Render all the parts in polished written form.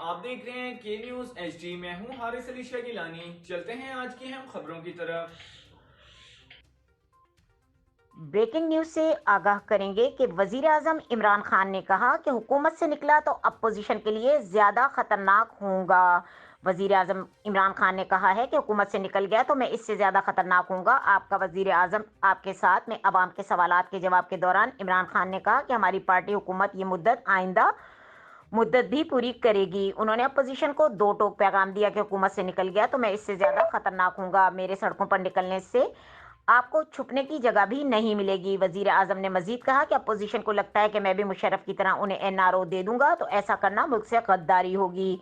آپ دیکھ رہے ہیں کے نیوز ایچ ڈی. میں ہوں حارث علی شاہ گیلانی. چلتے ہیں آج کی اہم خبروں کی طرف. بریکنگ نیوز سے آگاہ کریں گے کہ وزیر اعظم عمران خان نے کہا کہ حکومت سے نکلا تو اپوزیشن کے لیے زیادہ خطرناک ہوگا. وزیر اعظم عمران خان نے کہا ہے کہ حکومت سے نکل گیا تو میں اس سے زیادہ خطرناک ہوں گا. آپ کا وزیر اعظم آپ کے ساتھ میں عوام کے سوالات کے جواب کے دوران عمران خان نے کہا کہ ہماری پارٹی حکومت یہ آئندہ مدت بھی پوری کرے گی. انہوں نے اپوزیشن کو دو ٹوک پیغام دیا کہ حکومت سے نکل گیا تو میں اس سے زیادہ خطرناک ہوں گا. میرے سڑکوں پر نکلنے سے آپ کو چھپنے کی جگہ بھی نہیں ملے گی. وزیر اعظم نے مزید کہا کہ اپوزیشن کو لگتا ہے کہ میں بھی مشرف کی طرح انہیں NRO دے دوں گا تو ایسا کرنا ملک سے غداری ہوگی.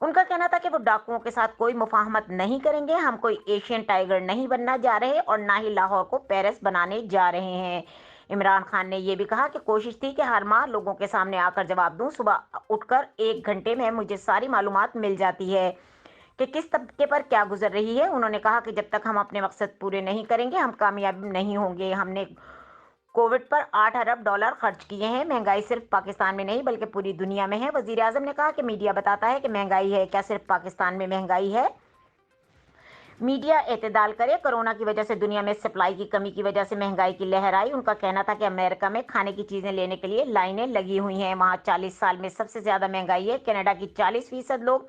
ان کا کہنا تھا کہ وہ ڈاکوؤں کے ساتھ کوئی مفاہمت نہیں کریں گے. ہم کوئی ایشین ٹائیگر نہیں بننا جا رہے اور نہ ہی لاہور کو پیرس بنانے جا رہے ہیں. عمران خان نے یہ بھی کہا کہ کوشش تھی کہ ہر ماہ لوگوں کے سامنے آ کر جواب دوں. صبح اٹھ کر 1 گھنٹے میں مجھے ساری معلومات مل جاتی ہے کہ کس طبقے پر کیا گزر رہی ہے. انہوں نے کہا کہ جب تک ہم اپنے مقصد پورے نہیں کریں گے ہم کامیاب نہیں ہوں گے. ہم نے کووڈ پر $8 ارب خرچ کیے ہیں. مہنگائی صرف پاکستان میں نہیں بلکہ پوری دنیا میں ہے. وزیر اعظم نے کہا کہ میڈیا بتاتا ہے کہ مہنگائی ہے. کیا صرف پاکستان میں مہنگائی ہے؟ میڈیا اعتدال کرے. کرونا کی وجہ سے دنیا میں سپلائی کی کمی کی وجہ سے مہنگائی کی لہر آئی. ان کا کہنا تھا کہ امریکہ میں کھانے کی چیزیں لینے کے لیے لائنیں لگی ہوئی ہیں. وہاں 40 سال میں سب سے زیادہ مہنگائی ہے. کینیڈا کی 40% لوگ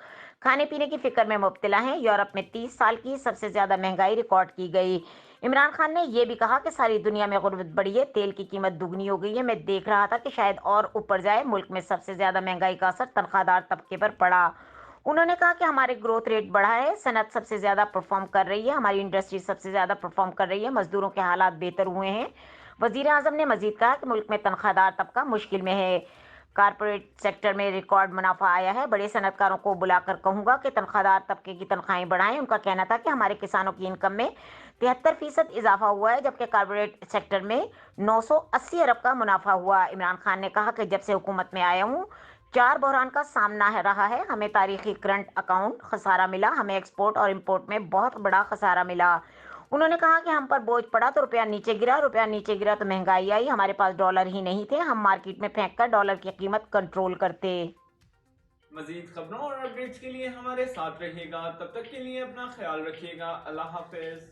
کھانے پینے کی فکر میں مبتلا ہیں. یورپ میں 30 سال کی سب سے زیادہ مہنگائی ریکارڈ کی گئی. عمران خان نے یہ بھی کہا کہ ساری دنیا میں غربت بڑھی ہے. تیل کی قیمت دگنی ہو گئی ہے. میں دیکھ رہا تھا کہ شاید اور اوپر جائے. ملک میں سب سے زیادہ مہنگائی کا اثر تنخواہ دار طبقے پر پڑا. انہوں نے کہا کہ ہمارے گروتھ ریٹ بڑھا ہے. صنعت سب سے زیادہ پرفارم کر رہی ہے. ہماری انڈسٹری سب سے زیادہ پرفارم کر رہی ہے. مزدوروں کے حالات بہتر ہوئے ہیں. وزیر اعظم نے مزید کہا کہ ملک میں تنخواہ دار طبقہ مشکل میں ہے. کارپوریٹ سیکٹر میں ریکارڈ منافع آیا ہے. بڑے صنعت کاروں کو بلا کر کہوں گا کہ تنخواہ دار طبقے کی تنخواہیں بڑھائیں. ان کا کہنا تھا کہ ہمارے کسانوں کی انکم میں 73% اضافہ ہوا ہے جبکہ کارپوریٹ سیکٹر میں 980 ارب کا منافع ہوا. عمران خان نے کہا کہ جب سے حکومت میں آیا ہوں 4 بحران کا سامنا رہا ہے. ہمیں تاریخی کرنٹ اکاؤنٹ خسارہ ملا. ہمیں ایکسپورٹ اور امپورٹ میں بہت بڑا خسارہ ملا. انہوں نے کہا کہ ہم پر بوجھ پڑا تو روپیہ نیچے گرا. روپیہ نیچے گرا تو مہنگائی آئی. ہمارے پاس ڈالر ہی نہیں تھے. ہم مارکیٹ میں پھینک کر ڈالر کی قیمت کنٹرول کرتے. مزید خبروں اور اپڈیٹس کے لیے ہمارے ساتھ رہیے گا. تب تک کے لیے اپنا خیال رکھیے گا. اللہ حافظ.